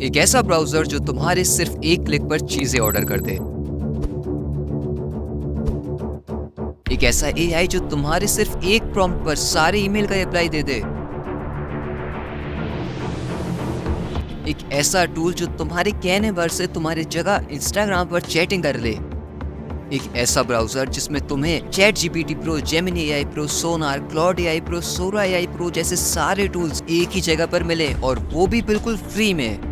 एक ऐसा ब्राउजर जो तुम्हारे सिर्फ एक क्लिक पर चीजें ऑर्डर कर दे। एक ऐसा एआई जो तुम्हारे सिर्फ एक प्रॉम्प्ट पर सारे ईमेल का रिप्लाई दे दे। एक ऐसा टूल जो तुम्हारे कहने भर से तुम्हारी जगह इंस्टाग्राम पर चैटिंग कर ले। एक ऐसा ब्राउजर जिसमें तुम्हें Chat GPT Pro, Gemini AI Pro, Sonar, Claude AI Pro, Sora AI Pro जैसे सारे टूल्स एक ही जगह पर मिले और वो भी बिल्कुल फ्री में।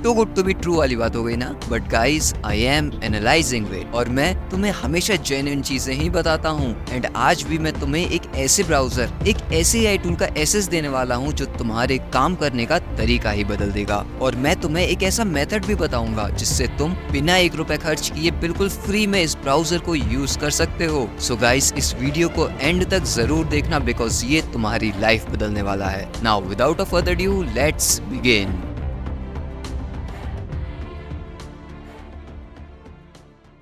तो गुड टू बी ट्रू वाली बात हो गई ना। But guys, I am analysing it और मैं तुम्हें हमेशा जेन्युइन चीजें ही बताता हूँ। एंड आज भी मैं तुम्हें एक ऐसे ब्राउजर, एक ऐसे एआई टूल का एक्सेस देने वाला हूँ जो तुम्हारे काम करने का तरीका ही बदल देगा। और मैं तुम्हें एक ऐसा मेथड भी बताऊंगा जिससे तुम बिना ₹1 खर्च किए बिल्कुल फ्री में इस ब्राउजर को यूज कर सकते हो। सो गाइज, इस वीडियो को एंड तक जरूर देखना बिकॉज ये तुम्हारी लाइफ बदलने वाला है। Now without a further due, let's begin.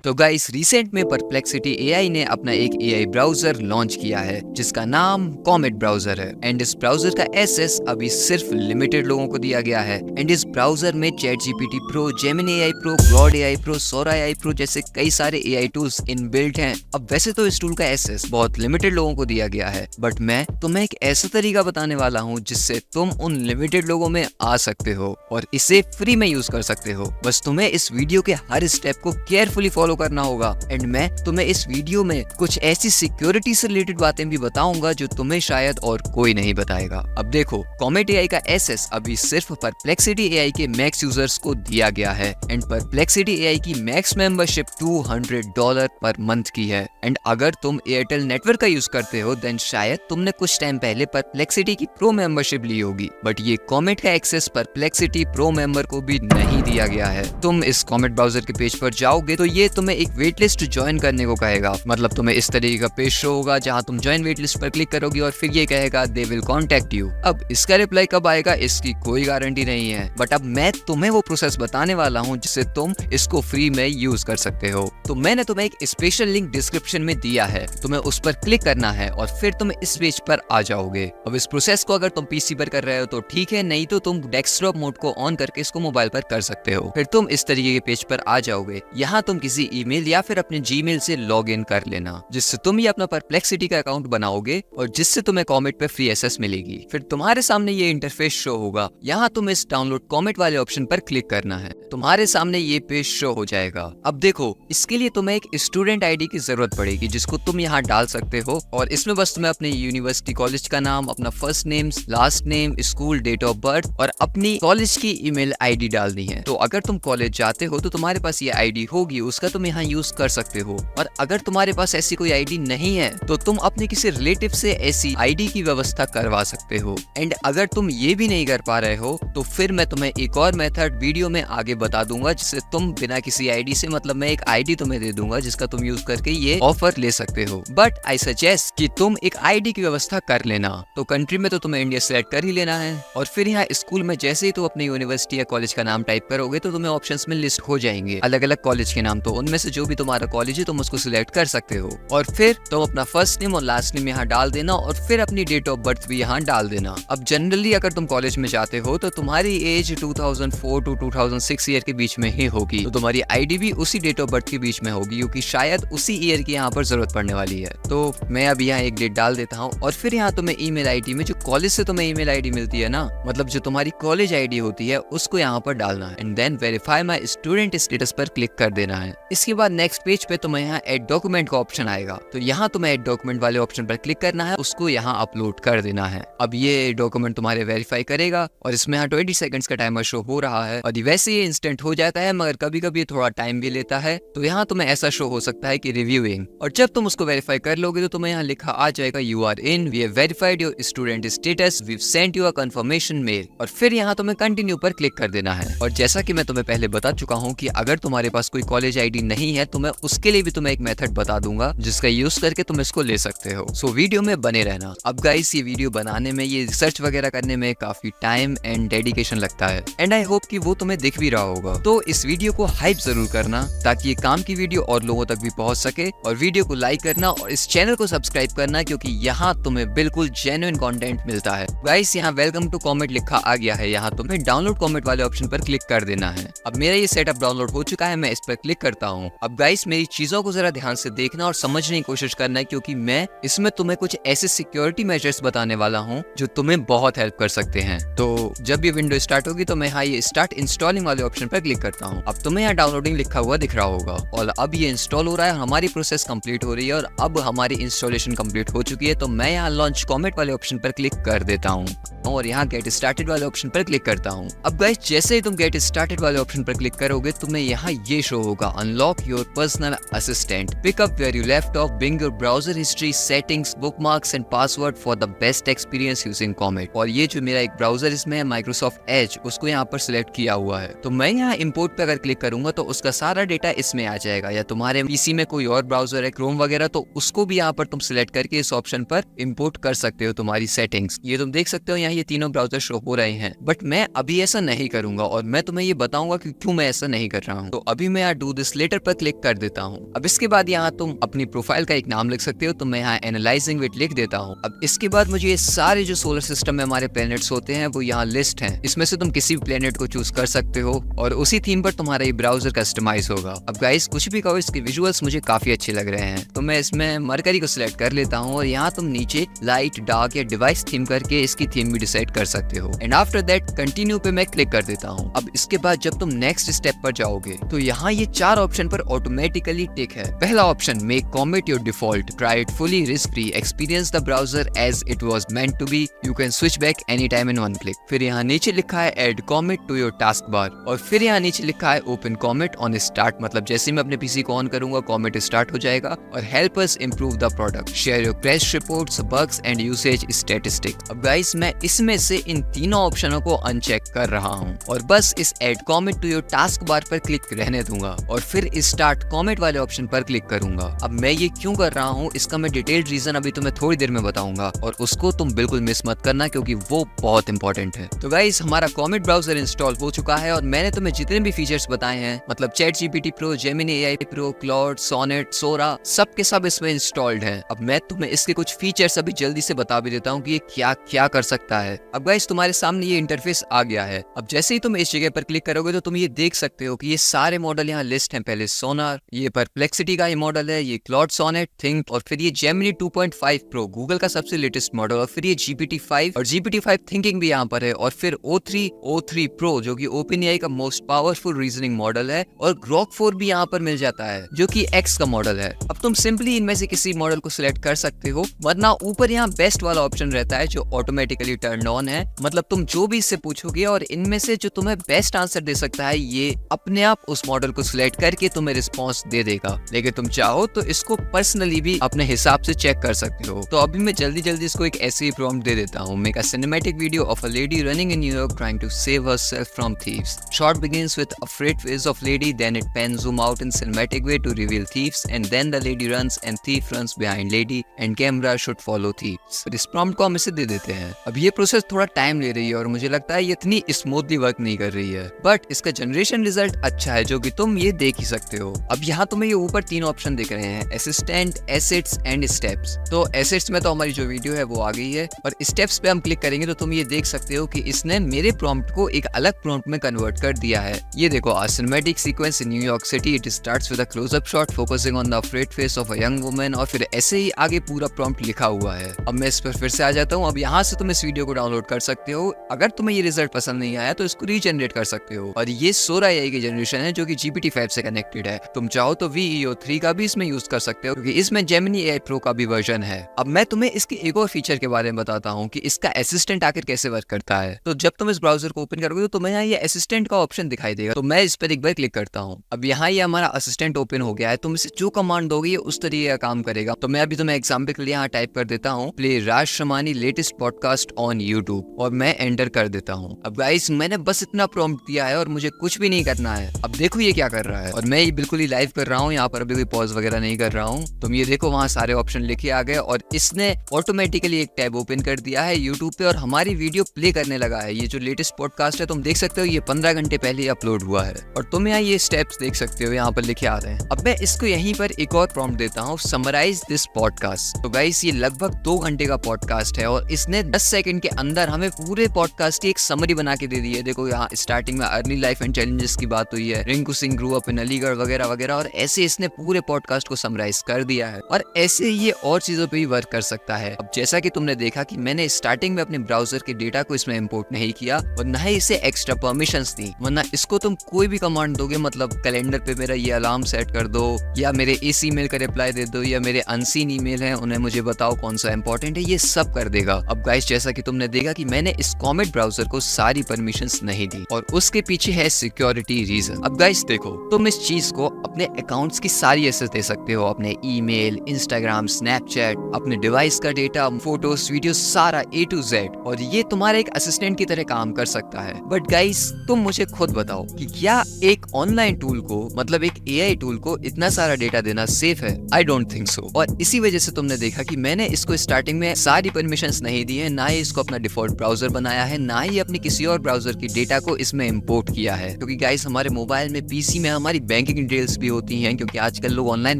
तो गाइस, रिसेंट में परप्लेक्सिटी एआई ने अपना एक एआई ब्राउजर लॉन्च किया है जिसका नाम कॉमेट ब्राउजर है। एंड इस ब्राउजर का एक्सेस अभी सिर्फ लिमिटेड लोगों को दिया गया है। एंड इस ब्राउजर में Chat GPT Pro, Gemini AI Pro, Claude AI Pro, Sora AI Pro जैसे कई सारे एआई टूल्स इनबिल्ट हैं। अब वैसे तो इस टूल का एक्सेस बहुत लिमिटेड लोगों को दिया गया है, बट मैं तुम्हें एक ऐसा तरीका बताने वाला हूँ जिससे तुम उन लिमिटेड लोगों में आ सकते हो और इसे फ्री में यूज कर सकते हो। बस तुम्हें इस वीडियो के हर स्टेप को केयरफुली फॉलो करना होगा। एंड मैं तुम्हें इस वीडियो में कुछ ऐसी सिक्योरिटी से रिलेटेड बातें भी बताऊंगा जो तुम्हें शायद और कोई नहीं बताएगा। अब देखो, कॉमेट एआई का एक्सेस अभी सिर्फ परप्लेक्सिटी एआई के मैक्स यूजर्स को दिया गया है। एंड परप्लेक्सिटी एआई की मैक्स मेंबरशिप $200 पर मंथ की है। एंड अगर तुम एयरटेल नेटवर्क का यूज करते हो देन शायद तुमने कुछ टाइम पहले परप्लेक्सिटी की प्रो मेंबरशिप ली होगी। बट ये कॉमेट का एक्सेस परप्लेक्सिटी प्रो मेंबर को भी नहीं दिया गया है। तुम इस कॉमेट ब्राउजर के पेज पर जाओगे तो ये तुम्हें एक वेट लिस्ट ज्वाइन करने को कहेगा। मतलब तुम्हें इस तरीके का पेज शो होगा जहां तुम ज्वाइन वेट लिस्ट पर क्लिक करोगे और फिर ये कहेगा दे विल कॉन्टेक्ट यू। अब इसका रिप्लाई कब आएगा इसकी कोई गारंटी नहीं है, बट अब मैं तुम्हें वो प्रोसेस बताने वाला हूँ जिससे तुम इसको फ्री में यूज कर सकते हो। तो मैंने तुम्हें एक स्पेशल लिंक डिस्क्रिप्शन में दिया है, तुम्हें उस पर क्लिक करना है और फिर तुम इस पेज पर आ जाओगे। अब इस प्रोसेस को अगर तुम पीसी पर कर रहे हो तो ठीक है, नहीं तो तुम डेस्कटॉप मोड को ऑन करके इसको मोबाइल पर कर सकते हो। फिर तुम इस तरीके के पेज पर आ जाओगे। यहाँ तुम किसी ईमेल या फिर अपने जीमेल से लॉग इन कर लेना जिससे तुम ये अपना परप्लेक्सिटी का अकाउंट बनाओगे और जिससे तुम्हें कॉमेट पे फ्री एक्सेस मिलेगी। फिर तुम्हारे सामने ये इंटरफेस शो होगा। यहाँ तुम इस डाउनलोड कॉमेट वाले ऑप्शन पर क्लिक करना है। तुम्हारे सामने ये पेज शो हो जाएगा। अब देखो, इसके लिए तुम्हें एक स्टूडेंट आईडी की जरूरत पड़ेगी जिसको तुम यहाँ डाल सकते हो और इसमें बस तुम्हें अपने यूनिवर्सिटी कॉलेज का नाम, अपना first name, last name, school, date of birth और अपनी कॉलेज की ईमेल आईडी डालनी है। तो अगर तुम कॉलेज जाते हो तो तुम्हारे पास ये आईडी होगी, उसका तुम यहाँ यूज कर सकते हो। और अगर तुम्हारे पास ऐसी कोई आईडी नहीं है तो तुम अपने किसी रिलेटिव से ऐसी आईडी की व्यवस्था करवा सकते हो। एंड अगर तुम ये भी नहीं कर पा रहे हो तो फिर मैं तुम्हें एक और मेथड वीडियो में आगे बता दूंगा जिससे तुम बिना किसी आईडी से, मतलब मैं एक आईडी तुम्हें दे दूंगा जिसका तुम यूज करके ये ऑफर ले सकते हो। बट आई सजेस्ट कि तुम एक आईडी की व्यवस्था कर लेना। तो कंट्री में तो तुम्हें इंडिया सिलेक्ट कर ही लेना है और फिर यहाँ स्कूल में जैसे ही तुम अपनी यूनिवर्सिटी या कॉलेज का नाम टाइप करोगे तो तुम्हें ऑप्शंस में लिस्ट हो जाएंगे अलग अलग कॉलेज के नाम। तो उनमें से जो भी तुम्हारा कॉलेज है तुम उसको सिलेक्ट कर सकते हो और फिर तुम अपना फर्स्ट नेम और लास्ट नेम यहाँ डाल देना और फिर अपनी डेट ऑफ बर्थ भी यहाँ डाल देना। अब जनरली अगर तुम कॉलेज में जाते हो तो तुम्हारी एज 2004 टू 2006 ईयर के बीच में ही होगी। तो तुम्हारी आईडी भी उसी डेट ऑफ बर्थ के बीच में होगी क्योंकि शायद उसी ईयर की यहाँ पर जरूरत पड़ने वाली है। तो मैं अब यहाँ एक डेट डाल देता हूँ और फिर यहाँ तुम्हें ईमेल आईडी में जो कॉलेज से तुम्हें ईमेल आईडी मिलती है ना, मतलब जो तुम्हारी कॉलेज आईडी होती है उसको यहाँ पर डालना है and then verify my student status पर क्लिक कर देना है। इसके बाद नेक्स्ट पेज पे तुम्हें यहाँ एड डॉक्यूमेंट का ऑप्शन आएगा। तो यहाँ तुम्हें एड डॉक्यूमेंट वाले ऑप्शन पर क्लिक करना है, उसको यहाँ अपलोड कर देना है। अब ये डॉक्यूमेंट तुम्हारे वेरीफाई करेगा और इसमें यहाँ 20 सेकंड्स का टाइमर शो हो रहा है और वैसे ये इंस्टेंट हो जाता है मगर कभी कभी थोड़ा टाइम भी लेता है। तो यहाँ तुम्हें ऐसा शो हो सकता है कि रिव्यूइंग, और जब तुम उसको वेरीफाई कर लोगे तो तुम्हें यहाँ लिखा आ जाएगा you are in, we have verified your student status, we have sent you a confirmation mail और फिर यहाँ तुम्हें कंटिन्यू पर क्लिक कर देना है। और जैसा कि मैं तुम्हें पहले बता चुका हूँ कि अगर तुम्हारे पास कोई कॉलेज आईडी नहीं है तो मैं उसके लिए भी तुम्हें एक मेथड बता दूंगा जिसका यूज करके तुम इसको ले सकते हो। सो वीडियो में बने रहना। अब गाइस ये वीडियो बनाने में, ये रिसर्च वगैरह करने में काफी टाइम एंड डेडिकेशन लगता है एंड आई होप कि वो तुम्हें दिख भी रहा होगा। तो इस वीडियो को हाइप जरूर करना ताकि ये काम की वीडियो और लोगों तक भी पहुंच सके, और वीडियो को लाइक करना और इस चैनल को सब्सक्राइब करना क्योंकि यहाँ तुम्हें बिल्कुल जेन्युइन कंटेंट मिलता है। गाइस यहाँ वेलकम टू कॉमेट लिखा आ गया है, यहाँ तुम्हें डाउनलोड कॉमेट वाले ऑप्शन पर क्लिक कर देना है। अब मेरा ये सेटअप डाउनलोड हो चुका है, मैं इस पर क्लिक करता हूँ। अब गाइस मेरी चीजों को जरा ध्यान से देखना और समझने की कोशिश करना है क्योंकि मैं इसमें तुम्हें कुछ ऐसे सिक्योरिटी मेजर्स बताने वाला हूँ जो तुम्हें बहुत हेल्प कर सकते हैं। तो जब ये विंडो स्टार्ट होगी तो मैं यहाँ ये स्टार्ट इंस्टॉलिंग वाले ऑप्शन पर क्लिक करता हूँ। अब तुम्हें यहाँ डाउनलोडिंग लिखा हुआ दिख रहा होगा और अब ये इंस्टॉल हो रहा है, हमारी प्रोसेस कंप्लीट हो रही है और अब हमारी इंस्टॉलेशन कंप्लीट हो चुकी है। तो मैं यहाँ लॉन्च कॉमेट वाले ऑप्शन पर क्लिक कर देता हूँ और यहाँ गेट स्टार्टेड वाले ऑप्शन पर क्लिक करता हूँ। अब गाइस जैसे ही तुम गेट स्टार्टेड वाले ऑप्शन पर क्लिक करोगे तुम्हें यहाँ ये शो होगा, unlock your personal assistant, pick up where you left off, bring your browser history, settings, bookmarks and password for the best experience using Comet. और ये जो मेरा एक ब्राउजर इसमें है माइक्रोसॉफ्ट एज, उसको यहाँ पर सिलेक्ट किया हुआ है। तो मैं यहाँ इंपोर्ट पे अगर क्लिक करूंगा तो उसका सारा डेटा इसमें आ जाएगा, या तुम्हारे पीसी में कोई और ब्राउजर है क्रोम वगैरह तो उसको भी यहाँ पर तुम सिलेक्ट करके इस ऑप्शन पर इंपोर्ट कर सकते हो तुम्हारी सेटिंग्स। ये तुम देख सकते हो यहाँ ये तीनों ब्राउजर शो हो रहे हैं, बट मैं अभी ऐसा नहीं करूंगा और मैं तुम्हें ये बताऊंगा कि क्यों मैं ऐसा नहीं कर रहा हूँ। तो अभी मैं यहाँ डू दिस लेटर पर क्लिक कर देता हूँ। अब इसके बाद यहाँ तुम अपनी प्रोफाइल का एक नाम लिख सकते हो, तो मैं यहाँ एनालाइजिंग विद लिख देता हूँ। अब इसके बाद मुझे ये सारे जो सोलर सिस्टम में हमारे प्लैनेट्स होते हैं वो यहाँ लिस्ट हैं, इसमें से तुम किसी भी प्लैनेट को चूज कर सकते हो और उसी थीम पर तुम्हारा ये ब्राउजर कस्टमाइज होगा। अब गाइस कुछ भी कहो, इसके विजुअल्स मुझे काफी अच्छे लग रहे हैं तो मैं इसमें मरकरी को सिलेक्ट कर लेता हूँ और यहाँ तुम नीचे लाइट, डार्क या डिवाइस थीम करके इसकी थीम भी डिसाइड कर सकते हो एंड आफ्टर दैट कंटिन्यू पे मैं क्लिक कर देता हूँ। अब इसके बाद जब तुम नेक्स्ट स्टेप पर जाओगे तो यहाँ ये 4 ऑप्शन पर ऑटोमेटिकली टिक है। पहला option, make Comet your default, try it fully risk free, experience the browser as it was meant to be, you can switch back any time in one click. फिर यहाँ नीचे लिखा है add Comet to your task bar और फिर यहाँ नीचे लिखा है ओपन कॉमेट ऑन स्टार्ट, मतलब जैसे मैं अपने पीसी को ऑन करूंगा कॉमेट स्टार्ट हो जाएगा। और help us improve the product, share your crash reports, bugs and usage statistic. अब गाइस मैं इसमें से इन तीनों ऑप्शनों को अनचेक कर रहा हूँ और बस इस add Comet to your task bar पर क्लिक रहने दूंगा और फिर स्टार्ट कॉमेट वाले ऑप्शन पर क्लिक करूंगा। अब मैं ये क्यों कर रहा हूँ इसका मैं डिटेल्ड रीजन अभी तुम्हें थोड़ी देर में बताऊंगा और उसको तुम बिल्कुल मिस मत करना क्योंकि वो बहुत इंपॉर्टेंट है। तो गाइस हमारा कॉमेट ब्राउजर इंस्टॉल हो चुका है और मैंने तुम्हें जितने भी फीचर्स बताए हैं, मतलब Chat GPT Pro, Gemini AI Pro, Claude, Sonnet, Sora, सब के सब इसमें इंस्टॉल्ड है। अब मैं तुम्हें इसके कुछ फीचर्स अभी जल्दी से बता भी देता हूँ कि ये क्या क्या कर सकता है। अब गाइस तुम्हारे सामने ये इंटरफेस आ गया है। अब जैसे ही तुम इस जगह पर क्लिक करोगे तो तुम ये देख सकते हो कि ये सारे मॉडल यहाँ लिस्ट हैं। पहले सोनार, ये परप्लेक्सिटी का ये मॉडल है, ये क्लॉड, सोनेट, थिंक और फिर ये जेमिनी 2.5 प्रो, गूगल का सबसे लेटेस्ट मॉडल, और फिर ये GPT-5 और GPT-5 थिंकिंग भी यहाँ पर है, और फिर O3 प्रो जो कि OpenAI का मोस्ट पावरफुल रीजनिंग मॉडल है, और Grok 4 भी यहाँ पर मिल जाता है जो कि X का मॉडल है। अब तुम सिंपली इनमें से किसी मॉडल को सिलेक्ट कर सकते हो, वरना ऊपर यहाँ बेस्ट वाला ऑप्शन रहता है जो ऑटोमेटिकली टर्न ऑन है, मतलब तुम जो भी इससे पूछोगे और इनमें से जो तुम्हें बेस्ट आंसर दे सकता है ये अपने आप उस मॉडल को सिलेक्ट करके तुम्हें रिस्पॉन्स दे देगा। लेकिन तुम चाहो तो इसको पर्सनली भी अपने हिसाब से चेक कर सकते हो। तो अभी मैं जल्दी इसको एक ऐसे ही प्रॉम्प्ट दे देता हूँ, make a cinematic video of a lady running in New York trying to save herself from thieves. Shot begins with a afraid face of lady, then it pans zoom out in cinematic way to reveal thieves, and then the lady runs and thief runs behind lady and camera should follow thieves। इस prompt को हम इसे दे देते हैं। अब ये process थोड़ा time ले रही है और मुझे लगता है ये इतनी स्मूथली वर्क नहीं कर रही है, बट इसका जनरेशन रिजल्ट अच्छा है जो कि तुम ये देख ही सकते हो। अब यहाँ तुम्हें ये ऊपर 3 ऑप्शन दिख रहे हैं, असिस्टेंट, एसेट्स एंड स्टेप्स। तो एसेट्स में तो हमारी जो वीडियो है वो आ गई है और स्टेप्स पे हम क्लिक करेंगे तो तुम ये देख सकते हो कि इसने मेरे प्रॉम्प्ट को एक अलग प्रॉम्प्ट में कन्वर्ट कर दिया है। ये देखो, a cinematic sequence in New York City, it starts with a close-up shot focusing on the afraid face of a young woman, और फिर ऐसे ही आगे पूरा प्रॉम्प्ट लिखा हुआ है। अब मैं इस पर फिर से आ जाता हूँ। अब यहाँ से तुम इस वीडियो को डाउनलोड कर सकते हो। अगर तुम्हें ये रिजल्ट पसंद नहीं आया तो इसको रीजनरेट कर सकते हो। और ये सोरा एआई की जनरेशन है जो कि GPT-5 से कनेक्टेड है। तुम चाहो तो VEO3 का भी इसमें यूज कर सकते हो क्योंकि इसमें Gemini AI Pro का भी वर्जन है। अब मैं तुम्हें इसके एक और फीचर के बारे में बताता हूँ कि इसका असिस्टेंट आखिर कैसे वर्क करता है। तो जब तुम इस ब्राउजर को ओपन करोगे तो तुम्हें यहाँ ये असिस्टेंट का ऑप्शन दिखाई देगा। तो मैं इस पर एक बार क्लिक करता हूँ। अब यहाँ ये हमारा असिस्टेंट ओपन हो गया है। तुम इसे जो कमांड दोगे उस तरीके का काम करेगा। तो मैं अभी तुम्हें एग्जाम्पल के लिए यहाँ टाइप कर देता हूँ, play Raj Shamani latest podcast on YouTube, और मैं एंटर कर देता हूँ। अब गाइस मैंने बस इतना प्रॉम्प्ट दिया है और मुझे कुछ भी नहीं करना है। अब देखो ये क्या कर रहा है। और मैं ये बिल्कुल ही लाइव कर रहा हूँ, यहाँ पर अभी कोई पॉज वगैरह नहीं कर रहा हूँ। तुम ये देखो वहाँ सारे ऑप्शन लिखे आ गए और इसने ऑटोमेटिकली एक टैब ओपन कर दिया है यूट्यूब पे और हमारी वीडियो प्ले करने लगा है। ये जो लेटेस्ट पॉडकास्ट है तुम देख सकते हो, ये 15 घंटे पहले अपलोड हुआ है और तुम यहाँ ये स्टेप्स देख सकते हो, यहाँ पर लिखे आ रहे हैं। अब मैं इसको यहीं पर एक और प्रॉम्प्ट देता हूँ, समराइज दिस पॉडकास्ट। तो गाइस ये लगभग 2 घंटे का पॉडकास्ट है और इसने 10 सेकंड के अंदर हमें पूरे पॉडकास्ट की एक समरी बना के दे दी है। देखो यहाँ स्टार्टिंग में अर्ली लाइफ एंड चैलेंजेस की बात हुई है, Rinku Singh grew up in Aligarh वगैरह वगैरह, और ऐसे इसने पूरे पॉडकास्ट को समराइज कर दिया है। और ऐसे ये और चीजों पे भी वर्क कर सकता है। अब जैसा कि तुमने देखा कि मैंने स्टार्टिंग में अपने ब्राउजर के डेटा को इसमें इंपोर्ट नहीं किया और न ही इसे एक्स्ट्रा परमिशंस दी, वरना इसको तुम कोई भी कमांड दोगे, मतलब कैलेंडर पे मेरा ये अलार्म सेट कर दो या मेरे इस ईमेल का रिप्लाई दे दो या मेरे अनसीन ईमेल है उन्हें मुझे बताओ कौन सा इंपॉर्टेंट है, ये सब कर देगा। अब गाइस जैसा कि तुमने देखा कि मैंने इस कॉमेट ब्राउजर को सारी परमिशंस नहीं दी और उसके पीछे है सिक्योरिटी रीजन। अब गाइस देखो, तुम इस चीज को अपने अकाउंट्स की सारी एक्सेस दे सकते हो, अपने ईमेल, इंस्टाग्राम, स्नैपचैट, अपने डिवाइस का डेटा, फोटोज, वीडियो, सारा A to Z, और ये तुम्हारे एक असिस्टेंट की तरह काम कर सकता है। बट गाइस तुम मुझे खुद बताओ कि क्या एक ऑनलाइन टूल को, मतलब एक AI टूल को इतना सारा डेटा देना सेफ है? I don't think so. और इसी वजह से तुमने देखा कि मैंने इसको स्टार्टिंग में सारी परमिशंस नहीं दी है, ना ही इसको अपना डिफॉल्ट ब्राउजर बनाया है, ना ही अपनी किसी और ब्राउजर की डेटा को इसमें इंपोर्ट किया है। क्योंकि गाइस हमारे मोबाइल में, PC में हमारी बैंकिंग डिटेल्स भी होती हैं, क्योंकि आजकल लोग ऑनलाइन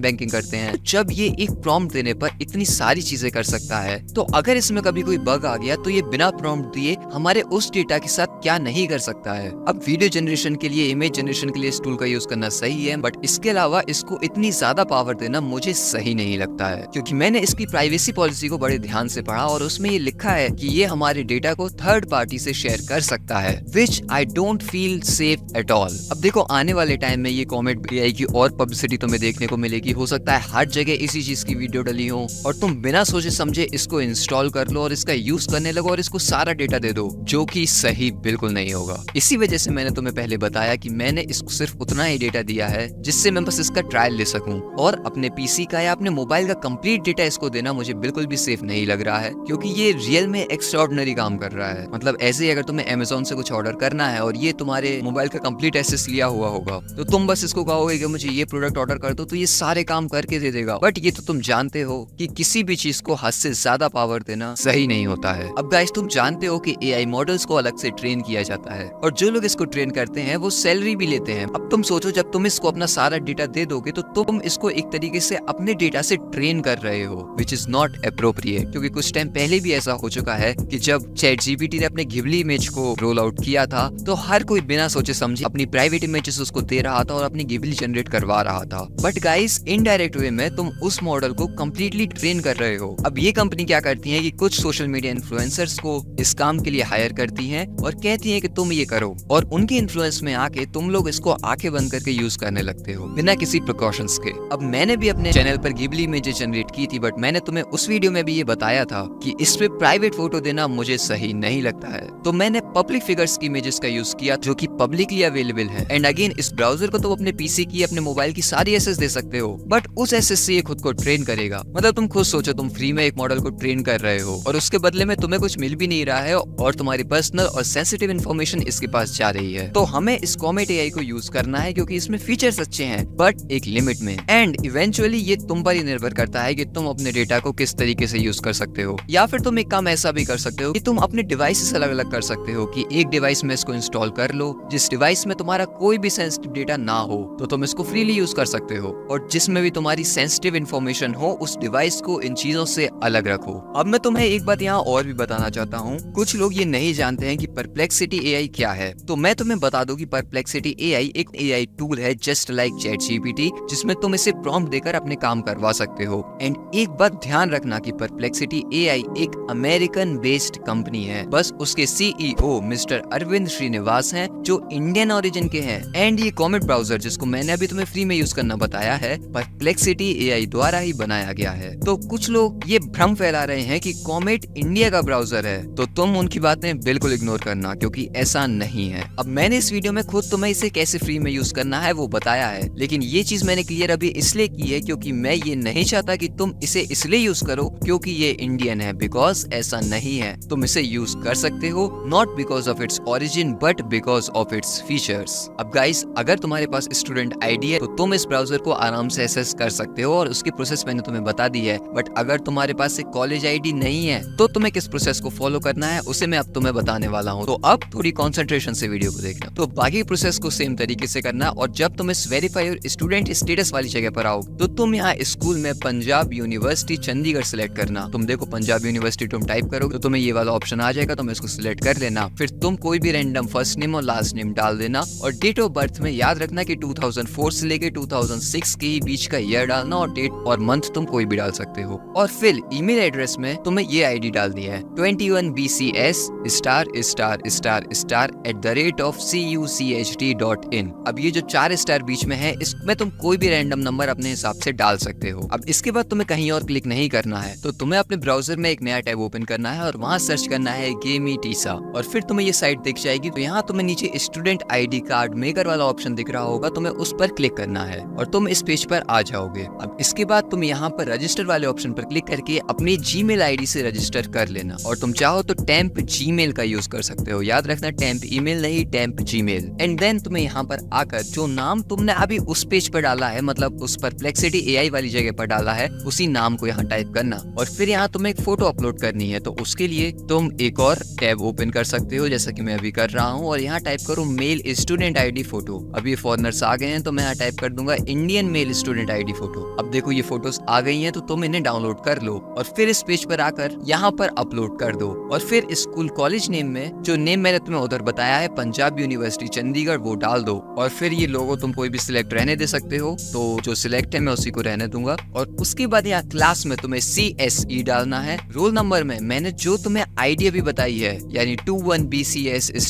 बैंकिंग करते हैं। जब ये एक प्रॉम्प्ट देने पर इतनी सारी चीजें कर सकता है, तो अगर इसमें कभी कोई बग आ गया तो ये बिना प्रॉम्प्ट दिए हमारे उस डेटा के साथ क्या नहीं कर सकता है। अब वीडियो जनरेशन के लिए, इमेज जनरेशन के लिए इस टूल का यूज करना सही है, बट इसके अलावा इसको इतनी ज्यादा पावर देना मुझे सही नहीं लगता है, क्योंकि मैंने इसकी प्राइवेसी पॉलिसी को बड़े ध्यान से पढ़ा और उसमें ये लिखा है कि ये हमारे डेटा को थर्ड पार्टी से शेयर कर सकता है, which I don't feel safe at all. अब देखो आने वाले टाइम में ये कॉमेट AI की और पब्लिसिटी तुम्हें देखने को मिलेगी। हो सकता है हर जगह इसी चीज की वीडियो डली हो और तुम बिना सोचे समझे इसको इंस्टॉल कर लो और इसका यूज करने लगो और इसको सारा डेटा दे दो, जो कि सही बिल्कुल नहीं होगा। इसी वजह से मैंने तुम्हें पहले बताया कि मैंने इसको सिर्फ उतना ही डेटा दिया है जिससे मैं बस इसका ट्रायल ले सकूं, और अपने PC का या अपने मोबाइल का कंप्लीट डेटा इसको देना मुझे बिल्कुल भी सेफ नहीं लग रहा है, क्योंकि ये रियल में एक्स्ट्राऑर्डिनरी काम कर रहा है। मतलब ऐसे ही अगर तुम्हें Amazon से कुछ ऑर्डर करना है और ये तुम्हारे मोबाइल का कंप्लीट एक्सेस लिया हुआ होगा, तो तुम बस इसको कहोगे कि मुझे ये प्रोडक्ट ऑर्डर कर दो, तो ये सारे काम करके दे देगा। बट ये तो तुम जानते हो कि किसी भी चीज को हद से ज्यादा पावर देना सही नहीं होता है। अब गाइस तुम जानते हो कि AI मॉडल्स को अलग से ट्रेन किया जाता है और जो लोग इसको ट्रेन करते हैं वो सैलरी भी लेते हैं। अब तुम सोचो, जब तुम इसको अपना सारा डेटा दे दोगे तो तुम इसको एक तरीके से अपने डेटा से ट्रेन कर रहे हो, विच इज नॉट अप्रोप्रिएट। क्योंकि कुछ टाइम पहले भी ऐसा हो चुका है कि जब ChatGPT ने अपने घिबली इमेज को रोल आउट किया था, तो हर कोई बिना सोचे समझे अपनी प्राइवेट इमेजेस उसको दे रहा था और अपनी घिबली जनरेट करवा रहा था। बट गाइस इनडायरेक्ट वे में तुम उस मॉडल को कंप्लीटली ट्रेन कर रहे हो। अब ये कंपनी क्या करती है कि कुछ सोशल मीडिया इन्फ्लुएंसर्स को इस काम के लिए हायर करती हैं और कहती हैं कि तुम ये करो, और उनके इन्फ्लुएंस में आके तुम लोग इसको आंखें बंद करके यूज करने लगते हो बिना किसी प्रिकॉशंस के। अब मैंने भी अपने चैनल पर घिबली इमेजेस जनरेट की थी, बट मैंने तुम्हें उस वीडियो में भी ये बताया था कि इस पे प्राइवेट फोटो देना मुझे सही नहीं लगता है, तो मैंने पब्लिक फिगर्स की इमेजेस का यूज किया जो कि पब्लिकली अवेलेबल है। एंड अगेन इस ब्राउजर को तुम अपने PC की, अपने मोबाइल की सारी एक्सेस दे सकते हो, बट उस एक्सेस से ये खुद को ट्रेन करेगा। मतलब तुम खुद सोचो, तुम फ्री में एक मॉडल को ट्रेन कर रहे हो और उसके बदले में तुम्हें कुछ मिल भी नहीं रहा है और तुम्हारी पर्सनल और सेंसिटिव इन्फॉर्मेशन इसके पास जा रही है। तो हमें इस कॉमेट AI को यूज करना है क्योंकि इसमें फीचर्स अच्छे हैं, बट एक लिमिट में। एंड इवेंचुअली ये तुम पर ही निर्भर करता है कि तुम अपने डेटा को किस तरीके से यूज कर सकते हो। या फिर तुम एक काम ऐसा भी कर सकते हो कि तुम अपने डिवाइसेस अलग अलग कर सकते हो, कि एक डिवाइस में इसको इंस्टॉल कर लो, जिस डिवाइस में तुम्हारा कोई भी सेंसिटिव डेटा ना हो तो तुम इसको फ्रीली यूज कर सकते हो, और जिसमें भी तुम्हारी सेंसिटिव इन्फॉर्मेशन हो उस डिवाइस को इन चीजों से अलग रखो। अब मैं तुम्हें एक बात यहाँ और भी बताना चाहता हूँ, कुछ लोग ये नहीं जानते हैं कि परप्लेक्सिटी AI क्या है, तो मैं तुम्हें बता दूं कि परप्लेक्सिटी AI एक AI टूल है जस्ट लाइक ChatGPT, जिसमें तुम इसे प्रॉम्प्ट देकर अपने काम करवा सकते हो। एंड एक बात ध्यान रखना कि परप्लेक्सिटी AI एक अमेरिकन बेस्ड कंपनी है, बस उसके CEO मिस्टर अरविंद श्रीनिवास हैं जो इंडियन ओरिजिन के हैं। एंड ये कॉमेट ब्राउजर जिसको मैंने अभी तुम्हें फ्री में यूज करना बताया है, परप्लेक्सिटी AI द्वारा ही बनाया गया है। तो कुछ लोग ये भ्रम फैला रहे हैं कि कॉमेट इंडिया का ब्राउजर है, तो तुम उनकी बातें बिल्कुल इग्नोर करना, क्योंकि ऐसा नहीं है। अब मैंने इस वीडियो में खुद तुम्हें इसे कैसे फ्री में यूज करना है वो बताया है, लेकिन ये चीज मैंने क्लियर अभी इसलिए की है क्योंकि मैं ये नहीं चाहता कि तुम इसे इसलिए यूज करो क्योंकि ये इंडियन है, बिकॉज ऐसा नहीं है। तुम इसे यूज कर सकते हो not because of its origin but because of its features. अब गाइस अगर तुम्हारे पास स्टूडेंट आईडी है तो तुम इस ब्राउजर को आराम से एक्सेस कर सकते हो और उसकी प्रोसेस मैंने तुम्हें बता दी है। बट अगर तुम्हारे पास एक कॉलेज आईडी नहीं है तो तुम्हें किस प्रोसेस को फॉलो करना है उसे मैं अब तुम्हें बताने वाला हूँ। तो अब थोड़ी कॉन्सेंट्रेशन से वीडियो को देखना। तो बाकी प्रोसेस को सेम तरीके से करना और जब तुम इस वेरीफाई और स्टूडेंट स्टेटस वाली जगह पर आओ तो तुम यहाँ स्कूल में पंजाब यूनिवर्सिटी चंडीगढ़ सिलेक्ट करना। तुम देखो पंजाब यूनिवर्सिटी तुम टाइप करोगे तो तुम्हें ये वाला ऑप्शन आ जाएगा, तुम इसको सिलेक्ट कर लेना। फिर तुम कोई भी रैंडम फर्स्ट नेम और लास्ट नेम डाल देना और डेट ऑफ बर्थ में याद रखना कि 2004 से लेके 2006 के बीच का ईयर डालना और डेट और मंथ तुम कोई भी डाल सकते हो। और फिर ईमेल एड्रेस में तुम्हें ये आईडी डालनी है 21bcs***@cuchd.in। अब ये जो 4 स्टार बीच में है इसमें तुम कोई भी रैंडम नंबर अपने हिसाब से डाल सकते हो। अब इसके बाद तुम्हें कहीं और क्लिक नहीं करना है, तो तुम्हें अपने ब्राउजर में एक नया टैब ओपन करना है और वहाँ सर्च करना है गेमीटीसा और फिर तुम्हें ये साइट दिख जाएगी। तो यहाँ तुम्हें नीचे स्टूडेंट आईडी कार्ड मेकर वाला ऑप्शन दिख रहा होगा, तुम्हें उस पर क्लिक करना है और तुम इस पेज पर आ जाओगे। अब इसके बाद तुम यहाँ पर रजिस्टर वाले ऑप्शन पर क्लिक करके अपनी जीमेल आईडी से रजिस्टर कर लेना और तुम चाहो तो टेम्प जीमेल का यूज कर सकते हो। याद रखना टेम्प ईमेल नहीं, टेम्प जीमेल। एंड देन तुम्हें यहाँ पर आकर जो नाम तुमने अभी उस पेज पर डाला है, मतलब उस परप्लेक्सिटी एआई वाली जगह पर डाला है, उसी नाम को यहाँ टाइप करना और फिर यहाँ तुम्हें एक फोटो अपलोड करनी है। तो उसके लिए तुम एक और टैब ओपन कर सकते हो जैसा कि मैं अभी कर रहा हूँ और यहाँ टाइप करो मेल स्टूडेंट आईडी फोटो। अभी फॉरनर्स आ गए हैं तो मैं यहाँ टाइप कर दूंगा Indian male student ID photo. अब देखो ये फोटोज आ गई हैं तो तुम इन्हें डाउनलोड कर लो और फिर इस पेज पर आकर यहाँ पर अपलोड कर दो और फिर स्कूल कॉलेज नेम में जो नेम मैंने तुम्हें उधर बताया है पंजाब यूनिवर्सिटी चंडीगढ़ वो डाल दो और फिर ये लोगो तुम कोई भी सिलेक्ट रहने दे सकते हो। तो जो सिलेक्ट है मैं उसी को रहने दूंगा और उसके बाद यहाँ क्लास में तुम्हें CSE डालना है। रोल नंबर में मैंने जो तुम्हें आईडी अभी बताई है यानी 21bcs****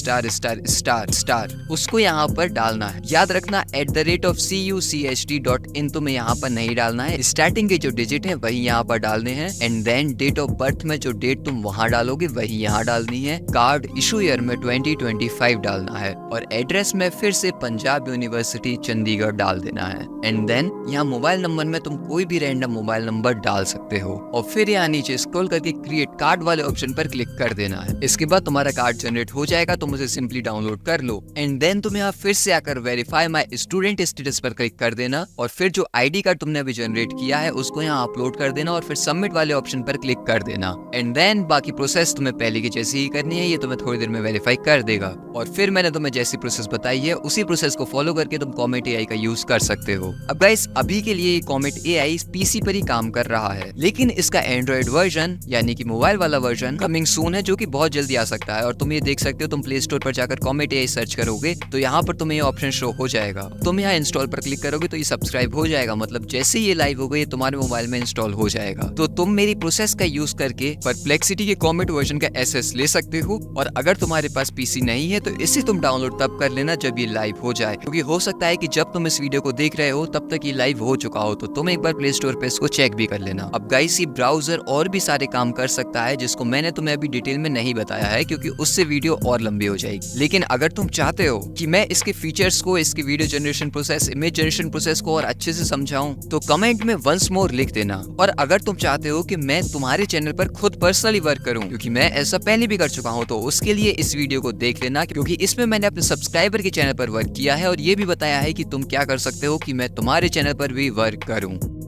उसको यहाँ पर डालना है। याद रखना @cuchd.in तुम्हें यहाँ पर नहीं डालना है, स्टार्टिंग के जो डिजिट है वही यहाँ पर डालने हैं and then date of birth में जो डेट तुम वहाँ डालोगे वही यहाँ डालनी है। कार्ड इशू ईयर में 2025 डालना है और एड्रेस में फिर से पंजाब यूनिवर्सिटी चंडीगढ़ डाल देना है एंड देन यहाँ मोबाइल नंबर में तुम कोई भी रैंडम मोबाइल नंबर डाल सकते हो और फिर यहाँ नीचे स्क्रॉल करके क्रिएट कार्ड वाले ऑप्शन पर क्लिक कर देना है। इसके बाद तुम्हारा कार्ड जनरेट हो जाएगा, तुम उसे सिंपली डाउनलोड कर लो एंड देन तुम यहाँ फिर से आकर वेरीफाई माय स्टूडेंट स्टेटस पर क्लिक कर देना और फिर जो आईडी कार्ड तुमने अभी जनरेट किया है उसको यहाँ अपलोड कर देना और फिर सबमिट वाले ऑप्शन पर क्लिक कर देना एंड देन बाकी प्रोसेस तुम्हें पहले की जैसी ही करनी है। ये तुम्हें थोड़ी देर में वेरीफाई कर देगा और फिर मैंने तुम्हें जैसी प्रोसेस बताई है उसी प्रोसेस को फॉलो करके तुम कॉमेट एआई का यूज कर सकते हो। अब गाइस अभी के लिए कॉमेट एआई पीसी पर ही काम कर रहा है लेकिन इसका एंड्रॉइड वर्जन यानी कि मोबाइल वाला वर्जन कमिंग सून है जो कि बहुत जल्दी आ सकता है और तुम ये देख सकते हो। तुम प्ले स्टोर पर जाकर कॉमेट एआई सर्च करोगे तो यहाँ पर तुम्हें ये ऑप्शन शो हो जाएगा। तुम यहाँ इंस्टॉल पर क्लिक करोगे तो ये सब्सक्राइब हो जाएगा, मतलब जैसे ये लाइव होगा ये तुम्हारे मोबाइल में इंस्टॉल हो जाएगा। तो तुम मेरी प्रोसेस का यूज करके परप्लेक्सिटी के कॉमेट वर्जन का एसएस ले सकते हो और अगर तुम्हारे पास पीसी नहीं है तो इसे तुम डाउनलोड तब कर लेना जब ये लाइव हो जाए, क्योंकि हो सकता है कि जब तुम इस वीडियो को देख रहे हो तब तक ये लाइव हो चुका हो। तो तुम एक बार प्ले स्टोर पे इसको चेक भी कर लेना। अब गाइस ये ब्राउजर और भी सारे काम कर सकता है जिसको मैंने तुम्हें अभी डिटेल में नहीं बताया है क्योंकि उससे वीडियो और लंबी हो जाएगी। लेकिन अगर तुम चाहते हो कि मैं इसके फीचर्स को, इसकी video generation process, image generation process को और अच्छे से समझाऊं तो कमेंट में वंस मोर लिख देना। और अगर तुम चाहते हो कि मैं तुम्हारे चैनल पर खुद पर्सनली वर्क करूं क्योंकि मैं ऐसा पहले भी कर चुका हूं तो उसके लिए इस वीडियो को देख लेना, क्योंकि इसमें मैंने अपने सब्सक्राइबर के चैनल पर वर्क किया है और ये भी बताया है कि तुम क्या कर सकते हो कि मैं तुम्हारे चैनल पर भी वर्क करूं।